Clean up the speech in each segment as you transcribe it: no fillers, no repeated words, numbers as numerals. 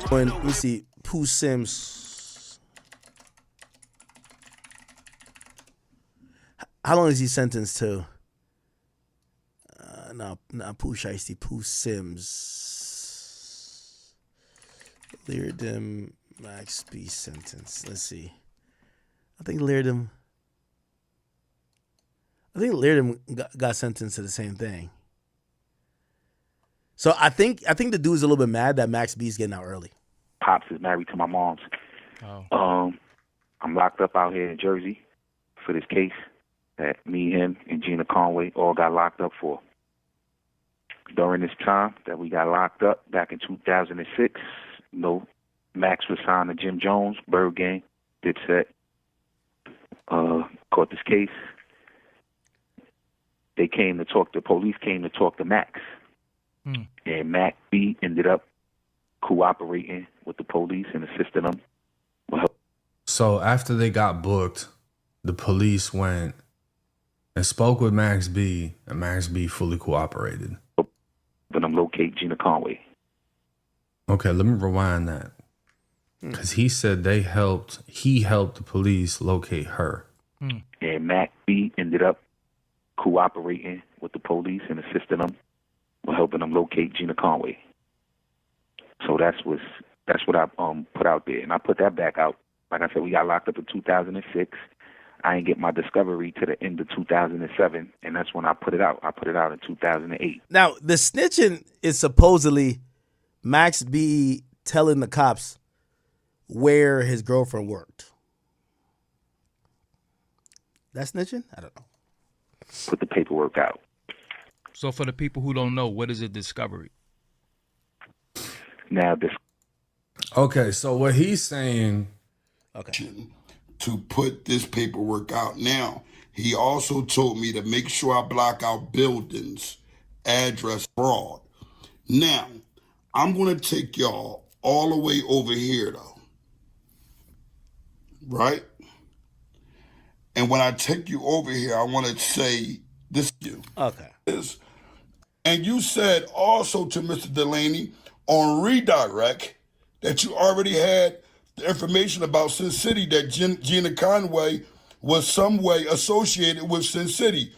When let me see, Pooh Sims. How long is he sentenced to? No, not Pooh Shiesty, Pooh Sims. Leardim Max B sentence. Let's see. I think Leardim got sentenced to the same thing. So I think the dude's a little bit mad that Max B's getting out early. Pops is married to my mom's. Oh. I'm locked up out here in Jersey for this case that me, him, and Gina Conway all got locked up for. During this time that we got locked up back in 2006, Max was signed to Jim Jones, Bird Gang, Dipset. Caught this case. The police came to talk to Max. And Max B ended up cooperating with the police and assisting them. So after they got booked, the police went and spoke with Max B, and Max B fully cooperated. But I'm locate Gina Conway. Okay, let me rewind that. Because he said he helped the police locate her. And Max B ended up cooperating with the police and assisting them with helping them locate Gina Conway. So that's what I put out there. And I put that back out. Like I said, we got locked up in 2006. I didn't get my discovery to the end of 2007, and that's when I put it out. I put it out in 2008. Now, the snitching is supposedly Max B telling the cops where his girlfriend worked. That's snitching? I don't know. Put the paperwork out. So for the people who don't know, what is a discovery? Now, this. Okay, so what he's saying. Okay. To put this paperwork out. Now, he also told me to make sure I block out buildings, address fraud. Now, I'm going to take y'all all the way over here, though. Right? And when I take you over here, I want to say this to you. Okay. And you said also to Mr. Delaney on redirect that you already had the information about Sin City, that Gina Conway was some way associated with Sin City.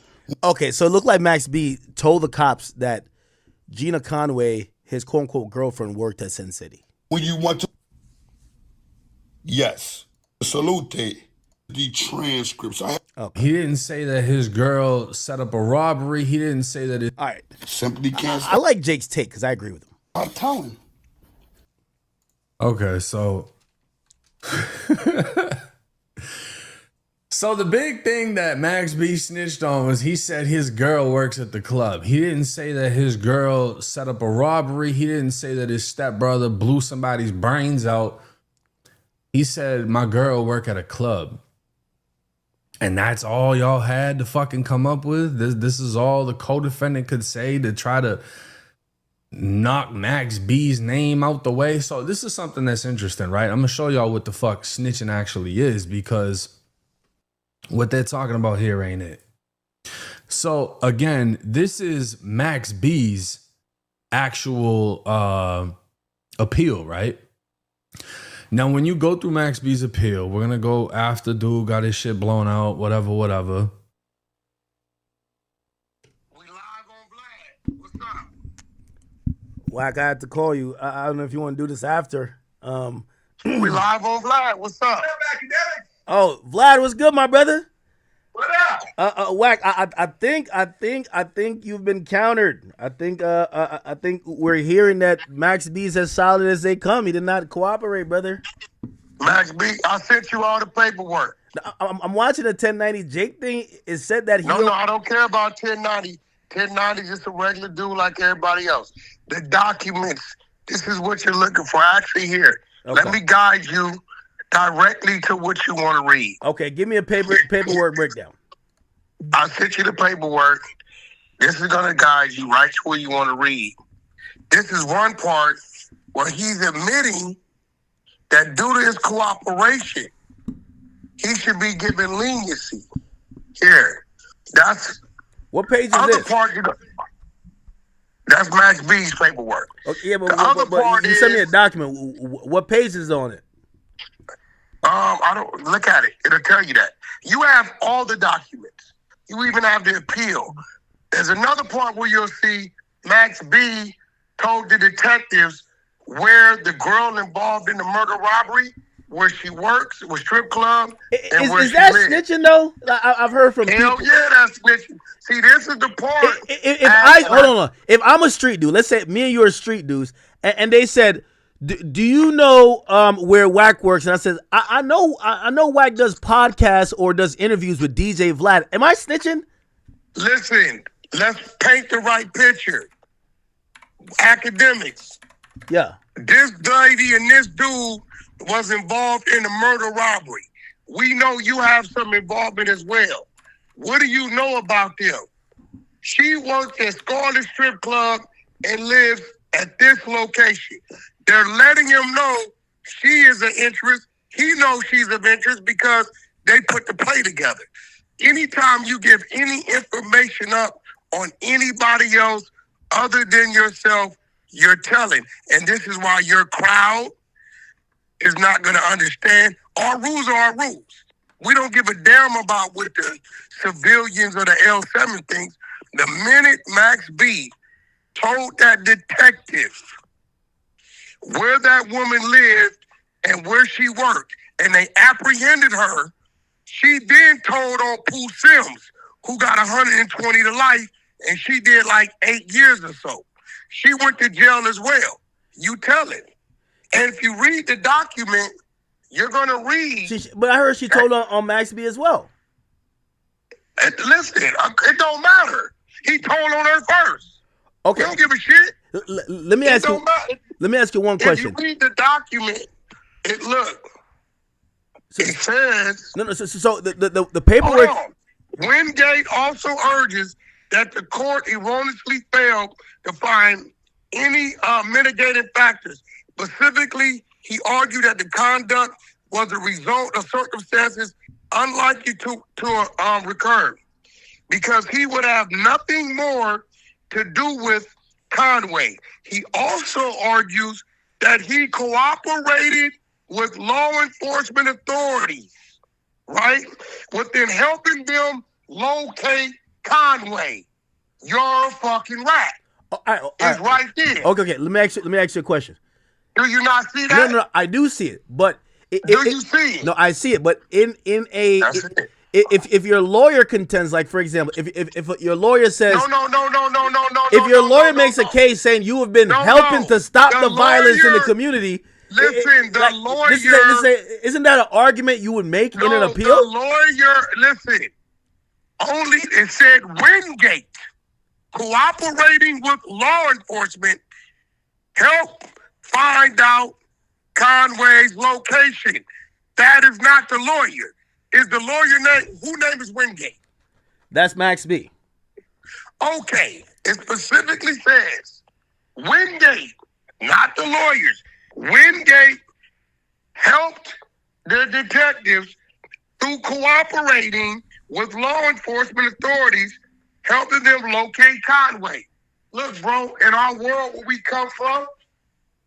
Okay, so it looked like Max B told the cops that Gina Conway, his quote-unquote girlfriend, worked at Sin City. When you want to... Yes. Salute the transcripts. Okay. He didn't say that his girl set up a robbery. He didn't say that it... All right. Simply can't... I like Jake's take because I agree with him. I'm telling. Okay, so... So the big thing that Max B snitched on was he said his girl works at the club. He didn't say that his girl set up a robbery. He didn't say that his stepbrother blew somebody's brains out. He said, my girl work at a club. And that's all y'all had to fucking come up with? This is all the co-defendant could say to try to knock Max B's name out the way. So this is something that's interesting, right? I'm gonna show y'all what the fuck snitching actually is, because what they're talking about here ain't it. So again, this is Max B's actual appeal, right? Now, when you go through Max B's appeal, we're gonna go after dude got his shit blown out, whatever. Wack, I had to call you. I don't know if you want to do this after. We live on Vlad. What's up? Oh, Vlad, what's good, my brother? What up? Wack, I think you've been countered. I think we're hearing that Max B's as solid as they come. He did not cooperate, brother. Max B, I sent you all the paperwork. I'm watching the 1090 Jake thing. It said that he... No, I don't care about 1090. 1090 is just a regular dude like everybody else. The documents, this is what you're looking for. Actually, here, Okay. Let me guide you directly to what you want to read. Okay, give me a paperwork breakdown. I sent you the paperwork. This is going to guide you right to where you want to read. This is one part where he's admitting that due to his cooperation, he should be given leniency. Here, that's... What page is other this? part, That's Max B's paperwork. Okay, yeah, but, The other but part you sent me a is, document. What page is on it? I don't look at it. It'll tell you that. You have all the documents. You even have the appeal. There's another part where you'll see Max B told the detectives where the girl involved in the murder robbery, where she works, with strip club, and where Is she that lives. snitching though? I've heard from Hell people. yeah, that's snitching. See, this is the part. Hold on. If I'm a street dude, let's say me and you are street dudes, and they said, "Do you know where Wack works?" And I said, "I know Wack does podcasts or does interviews with DJ Vlad." Am I snitching? Listen, let's paint the right picture. Academics. Yeah. This lady and this dude was involved in the murder robbery. We know you have some involvement as well. What do you know about them? She works at Scarlet Strip Club and lives at this location. They're letting him know she is an interest. He knows she's of interest because they put the play together. Anytime you give any information up on anybody else other than yourself, you're telling. And this is why your crowd is not going to understand. Our rules are our rules. We don't give a damn about what the civilians or the L7 thinks. The minute Max B told that detective where that woman lived and where she worked, and they apprehended her, she then told on Pooh Sims, who got 120 to life, and she did like 8 years or so. She went to jail as well. You tell it. And if you read the document, you're going to read. But I heard she told on Max B as well. Listen, it don't matter. He told on her first. Okay. We don't give a shit. Let me ask you. Let me ask you one question. If you read the document, it says. No. So the paperwork. Hold on. Wingate also urges that the court erroneously failed to find any mitigating factors. Specifically, he argued that the conduct was a result of circumstances unlikely to recur, because he would have nothing more to do with Conway. He also argues that he cooperated with law enforcement authorities, right, within helping them locate Conway. You're a fucking rat. It's right there. Okay. Let me ask you a question. Do you not see that? No, I do see it, but do you see it? No, I see it, but if your lawyer contends, like for example, if your lawyer says no, if your lawyer makes a case saying you have been helping to stop the violence in the community, listen, the lawyer, isn't that an argument you would make in an appeal? The lawyer, listen, only it said Wingate cooperating with law enforcement help find out Conway's location. That is not the lawyer. Is the lawyer name? Who name is Wingate? That's Max B. Okay. It specifically says Wingate, not the lawyers. Wingate helped the detectives through cooperating with law enforcement authorities, helping them locate Conway. Look, bro, in our world where we come from,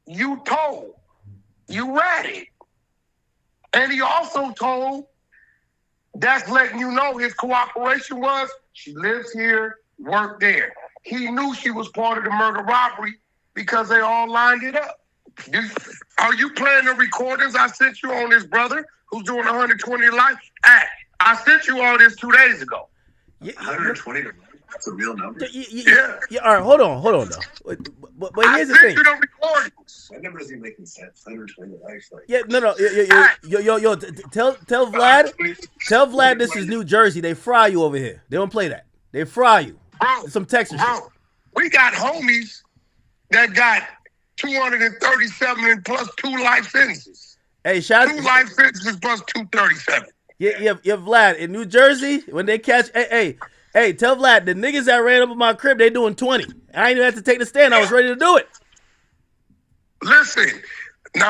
you told. You read it. And he also told, that's letting you know his cooperation was, she lives here, worked there. He knew she was part of the murder robbery because they all lined it up. Are you playing the recordings I sent you on this brother who's doing 120 to life? I sent you all this 2 days ago. 120 to life? That's a real number. Yeah. All right, hold on though. But here's the thing. I sent you the recordings. That number doesn't even make any sense. 120 to life. Like, Yeah, no. Yo, tell Vlad this is New Jersey. They fry you over here. They don't play that. They fry you. Bro, Some Texas shit. We got homies that got 237 and plus 2 life sentences. Hey, shout 2 life sentences plus 237. Yeah, Vlad in New Jersey when they catch. Hey, tell Vlad the niggas that ran up in my crib, they doing 20. I ain't even have to take the stand. I was ready to do it. Listen, and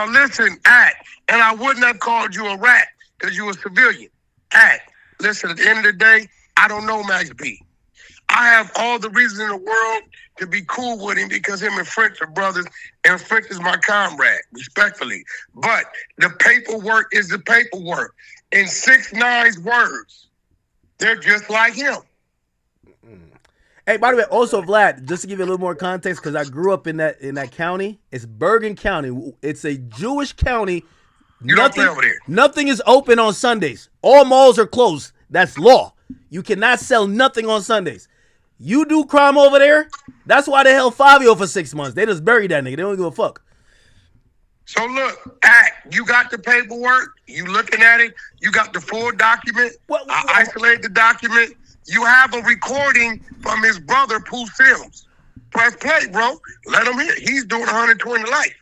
I wouldn't have called you a rat because you a civilian. Listen, at the end of the day, I don't know Max B. I have all the reason in the world to be cool with him because him and French are brothers, and French is my comrade, respectfully. But the paperwork is the paperwork. In 6ix9ine's words, they're just like him. Hey, by the way, also Vlad, just to give you a little more context, because I grew up in that county. It's Bergen County. It's a Jewish county. You don't play over there. Nothing is open on Sundays. All malls are closed. That's law. You cannot sell nothing on Sundays. You do crime over there, that's why they held Fabio for 6 months. They just buried that nigga. They don't give a fuck. So look, you got the paperwork. You looking at it. You got the full document. I isolate the document. You have a recording from his brother, Pooh Sims. Press play, bro. Let him hear. He's doing 120 to life.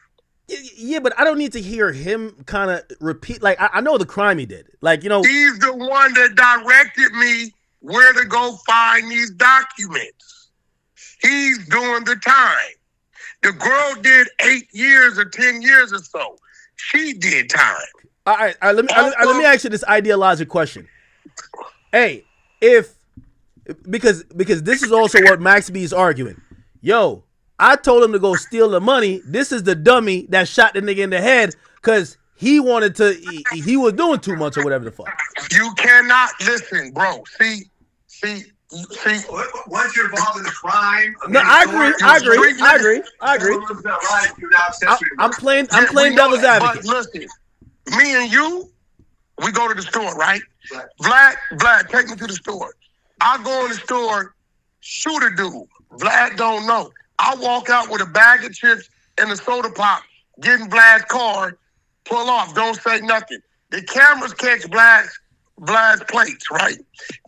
Yeah, but I don't need to hear him kind of repeat. Like, I know the crime he did. Like, you know. He's the one that directed me where to go find these documents. He's doing the time. The girl did 8 years or 10 years or so. She did time. All right, let me ask you this ideological question. Hey, because this is also what Max B is arguing. Yo, I told him to go steal the money. This is the dummy that shot the nigga in the head because he wanted to. He was doing too much or whatever the fuck. You cannot listen, bro. See. Once you're involved in the crime, No, I agree. I'm playing devil's advocate. But listen, me and you, we go to the store, right? Vlad, take me to the store. I go in the store, shoot a dude. Vlad don't know. I walk out with a bag of chips and a soda pop, get in Vlad's car, pull off, don't say nothing. The cameras catch Vlad's plates, right?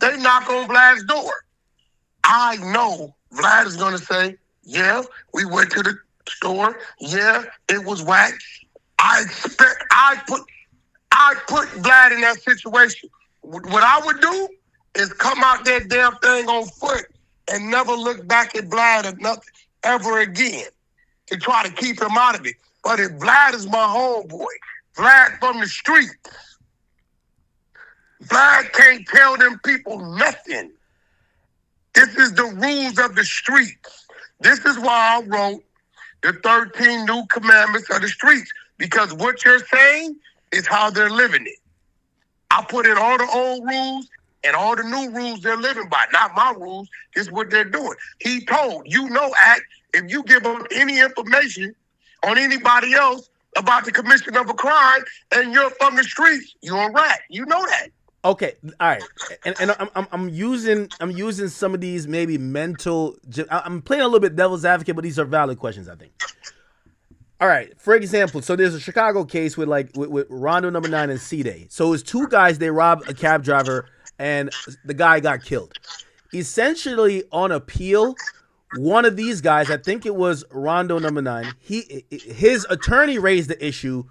They knock on Vlad's door. I know Vlad is going to say, yeah, we went to the store. Yeah, it was Wack. I put Vlad in that situation. What I would do is come out that damn thing on foot and never look back at Vlad or nothing ever again to try to keep him out of it. But if Vlad is my homeboy, Vlad from the streets, Vlad can't tell them people nothing. This is the rules of the streets. This is why I wrote the 13 new commandments of the streets, because what you're saying is how they're living it. I put in all the old rules and all the new rules they're living by. Not my rules. This is what they're doing. He told, if you give them any information on anybody else about the commission of a crime and you're from the streets, you're a rat. You know that. Okay, all right, and I'm using some of these maybe mental. I'm playing a little bit devil's advocate, but these are valid questions, I think. All right, for example, so there's a Chicago case with Rondo number 9 and C-Day. So it's two guys, they robbed a cab driver, and the guy got killed. Essentially, on appeal, one of these guys, I think it was Rondo number 9, his attorney raised the issue.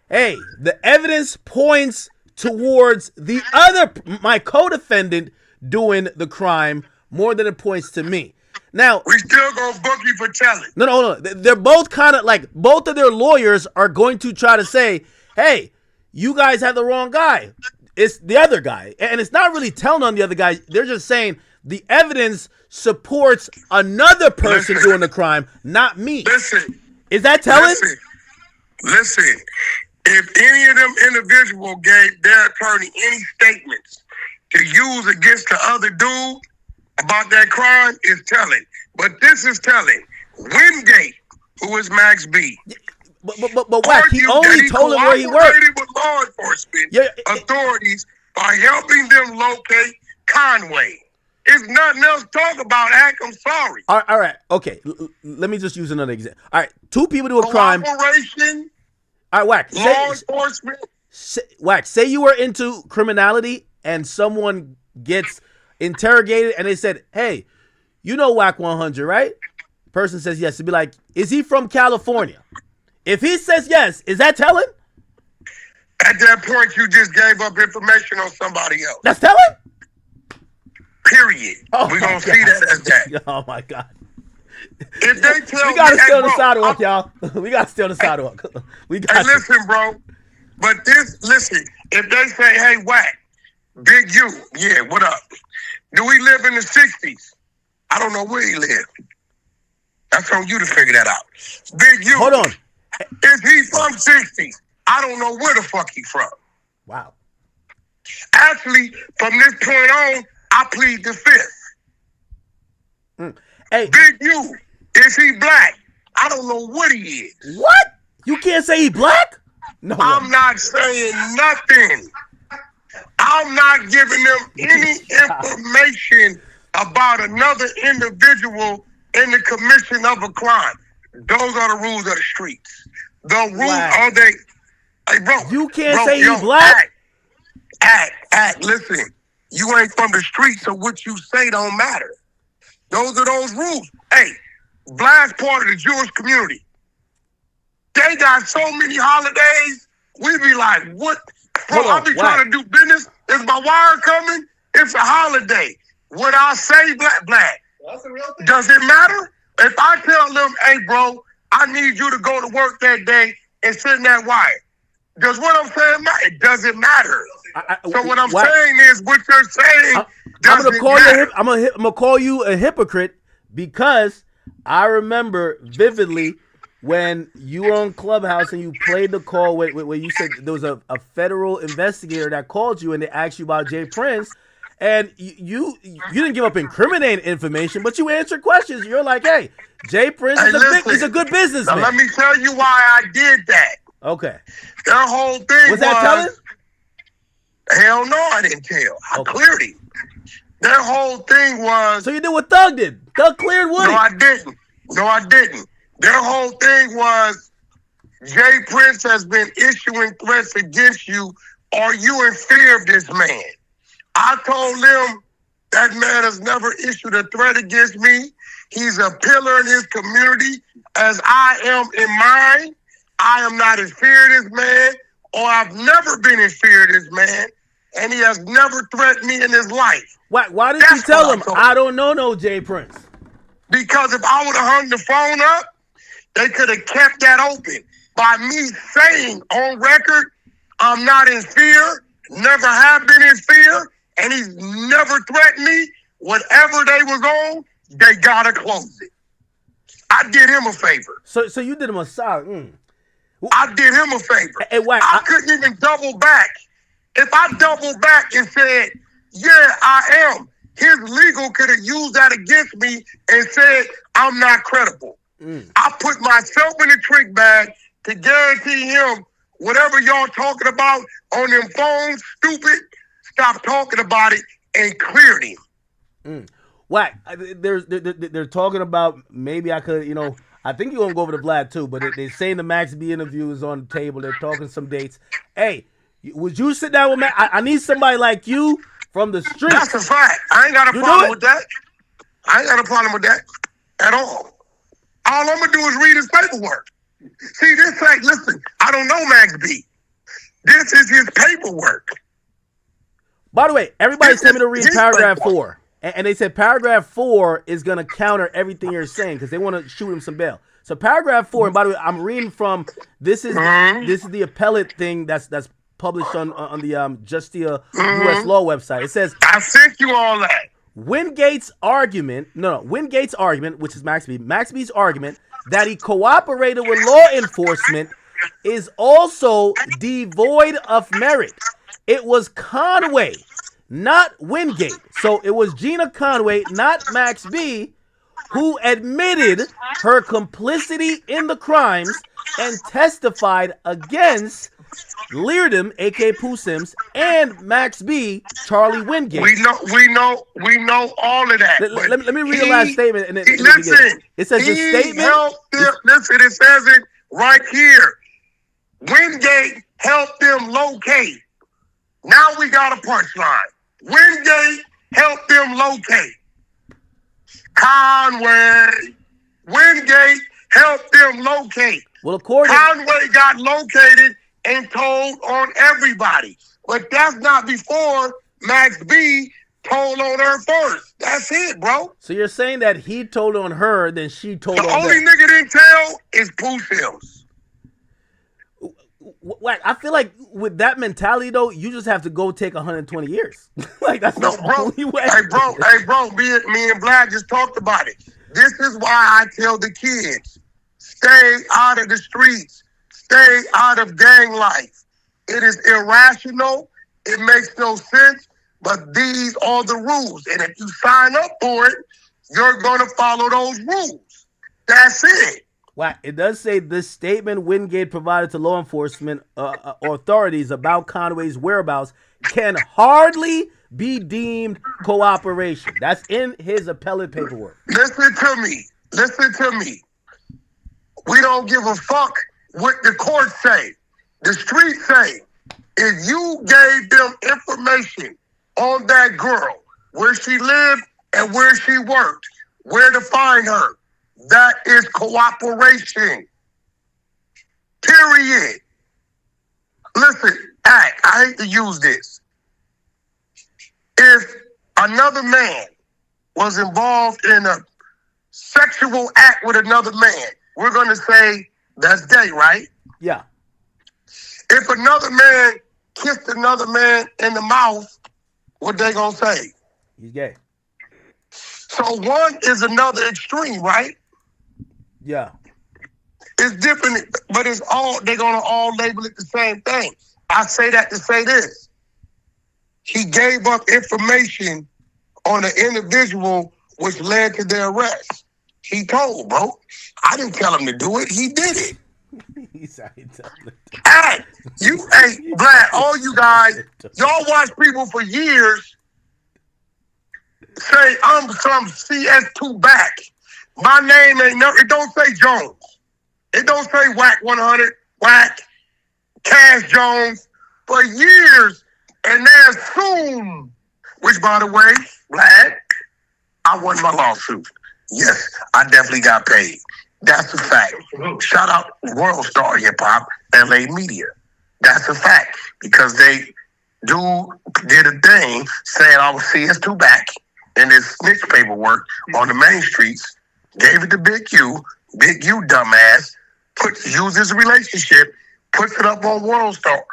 Hey, the evidence points towards my co-defendant doing the crime more than it points to me. Now, we still gonna book you for telling. No. They're both kind of like, both of their lawyers are going to try to say, hey, you guys have the wrong guy. It's the other guy. And it's not really telling on the other guy. They're just saying the evidence supports another person doing the crime, not me. Listen. Is that telling? Listen. If any of them individuals gave their attorney any statements to use against the other dude about that crime, is telling. But this is telling. Wingate, who is Max B, but Wack, he only told him where he worked. With law enforcement authorities by helping them locate Conway. There's nothing else to talk about, Ack. I'm sorry. All right. Okay. Let me just use another example. All right. Two people do a crime. Cooperation. All right, Wack. Law enforcement. Wack, say you were into criminality and someone gets interrogated and they said, hey, you know Wack100, right? Person says yes. To be like, is he from California? If he says yes, is that telling? At that point, you just gave up information on somebody else. That's telling? Period. We're going to see that as that. Oh, my God. If they tell we gotta steal the sidewalk, y'all. We gotta steal the sidewalk. Listen, bro. But if they say, hey, Wack, Big U, yeah, what up? Do we live in the 60s? I don't know where he lived. That's on you to figure that out. Big U. Hold on. Is he from 60? I don't know where the fuck he from. Wow. Actually, from this point on, I plead the fifth. Hey, Big U, is he black? I don't know what he is. what? You can't say he black? No. I'm not saying nothing. I'm not giving them any information about another individual in the commission of a crime. Those are the rules of the streets. The rules are they. Hey, bro. You can't say he black? Act. Listen, you ain't from the streets, so what you say don't matter. Those are those rules. Hey, black's part of the Jewish community. They got so many holidays, we be like, what? Bro, I be trying to do business. Is my wire coming? It's a holiday. Would I say black? That's a real thing. Does it matter? If I tell them, hey, bro, I need you to go to work that day and send that wire. Does what I'm saying matter? It doesn't matter. So what I'm saying is, what you're saying doesn't matter. I'm gonna call you a hypocrite because I remember vividly when you were on Clubhouse and you played the call where you said there was a federal investigator that called you and they asked you about Jay Prince, and you didn't give up incriminating information, but you answered questions. You're like, hey, Jay Prince is a good businessman. Now let me tell you why I did that. Okay. Their whole thing was that telling? Hell no, I didn't tell. I cleared him. Their whole thing was. So you did what Thug did. Thug cleared Woody. No, I didn't. Their whole thing was Jay Prince has been issuing threats against you. Are you in fear of this man? I told them that man has never issued a threat against me. He's a pillar in his community as I am in mine. I am not in fear of this man, or I've never been in fear of this man, and he has never threatened me in his life. Why did you tell him, I don't know no Jay Prince? Because if I would have hung the phone up, they could have kept that open. By me saying on record, I'm not in fear, never have been in fear, and he's never threatened me, whatever they was on, they gotta close it. I did him a favor. So you did him a solid. I did him a favor. Hey, Wack, I couldn't even double back. If I doubled back and said, yeah, I am, his legal could have used that against me and said, I'm not credible. I put myself in the trick bag to guarantee him whatever y'all talking about on them phones, stupid, stop talking about it and cleared him. Wack, they're talking about maybe I could, I think you're going to go over the Vlad too, but they're saying the Max B interview is on the table. They're talking some dates. Hey, would you sit down with Max? I need somebody like you from the street. That's a fact. I ain't got a problem with that. I ain't got a problem with that at all. All I'm going to do is read his paperwork. See, this ain't, listen, I don't know Max B. This is his paperwork. By the way, everybody told me to read paragraph 4. And they said paragraph 4 is going to counter everything you're saying because they want to shoot him some bail. So paragraph 4, and by the way, I'm reading from, this is the appellate thing that's published on the Justia U.S. Law website. It says, I sent you all that. Wingate's argument, which is Max B's argument that he cooperated with law enforcement is also devoid of merit. It was Conway, not Wingate. So it was Gina Conway, not Max B, who admitted her complicity in the crimes and testified against Leardom, aka Pooh Sims, and Max B, Charlie Wingate. We know all of that. Let me read the last statement. And then listen, it says the statement. Listen, it says it right here. Wingate helped them locate. Now we got a punchline. Wingate helped them locate. Conway. Wingate helped them locate. Well, Conway got located and told on everybody. But that's not before Max B told on her first. That's it, bro. So you're saying that he told on her, then she told on the them. only nigga didn't tell is Pooh Sims. Wack, I feel like with that mentality though, you just have to go take 120 years. Like that's No, the bro. only way. Hey, bro. Me and Vlad just talked about it. This is why I tell the kids, stay out of the streets, stay out of gang life. It is irrational. It makes no sense. But these are the rules, and if you sign up for it, you're going to follow those rules. That's it. Wow, it does say this statement Wingate provided to law enforcement authorities about Conway's whereabouts can hardly be deemed cooperation. That's in his appellate paperwork. Listen to me. We don't give a fuck what the courts say. The streets say, if you gave them information on that girl, where she lived and where she worked, where to find her, that is cooperation. Period. Listen, I hate to use this. If another man was involved in a sexual act with another man, we're going to say that's gay, right? Yeah. If another man kissed another man in the mouth, what they going to say? He's gay. So one is another extreme, right? Yeah. It's different, but it's all, they're going to all label it the same thing. I say that to say this. He gave up information on an individual which led to their arrest. He told, bro. I didn't tell him to do it. He did it. Hey, Vlad, all you guys, y'all watch people for years say, I'm some CS2 back. My name ain't no, it don't say Jones. It don't say Wack100, Wack, Cash Jones for years. And they assume, which by the way, Vlad, I won my lawsuit. Yes, I definitely got paid. That's a fact. Shout out World Star Hip Hop, LA Media. That's a fact because they did a thing saying I was CS2 back in this snitch paperwork on the main streets. Gave it to Big U. Big U, dumbass, uses his relationship, puts it up on World Star.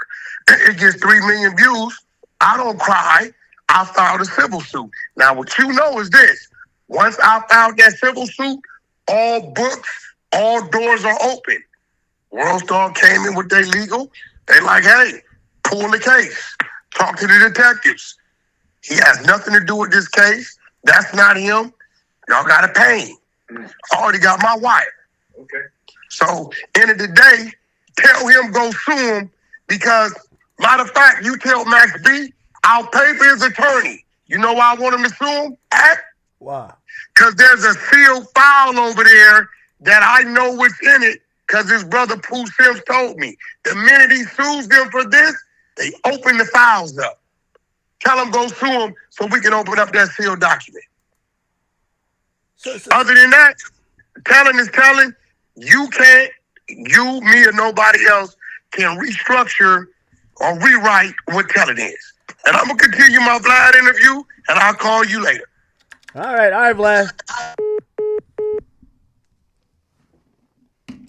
It gets 3 million views. I don't cry. I filed a civil suit. Now, what you know is this. Once I filed that civil suit, all books, all doors are open. World Star came in with their legal. They like, hey, pull the case. Talk to the detectives. He has nothing to do with this case. That's not him. Y'all got to pay him. I already got my wire. Okay. So, end of the day, tell him go sue him because, matter of fact, you tell Max B, I'll pay for his attorney. You know why I want him to sue him? Why? Because there's a sealed file over there that I know what's in it because his brother Pooh Sims told me. The minute he sues them for this, they open the files up. Tell him go sue him so we can open up that sealed document. Other than that, telling is telling. You can't, you, me, or nobody else can restructure or rewrite what telling is. And I'm going to continue my Vlad interview, and I'll call you later. All right, Vlad.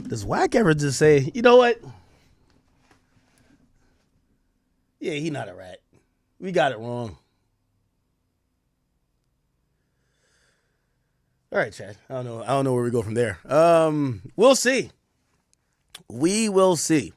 Does Wack ever just say, you know what? Yeah, he not a rat. We got it wrong. All right, Chad. I don't know where we go from there. We'll see. We will see.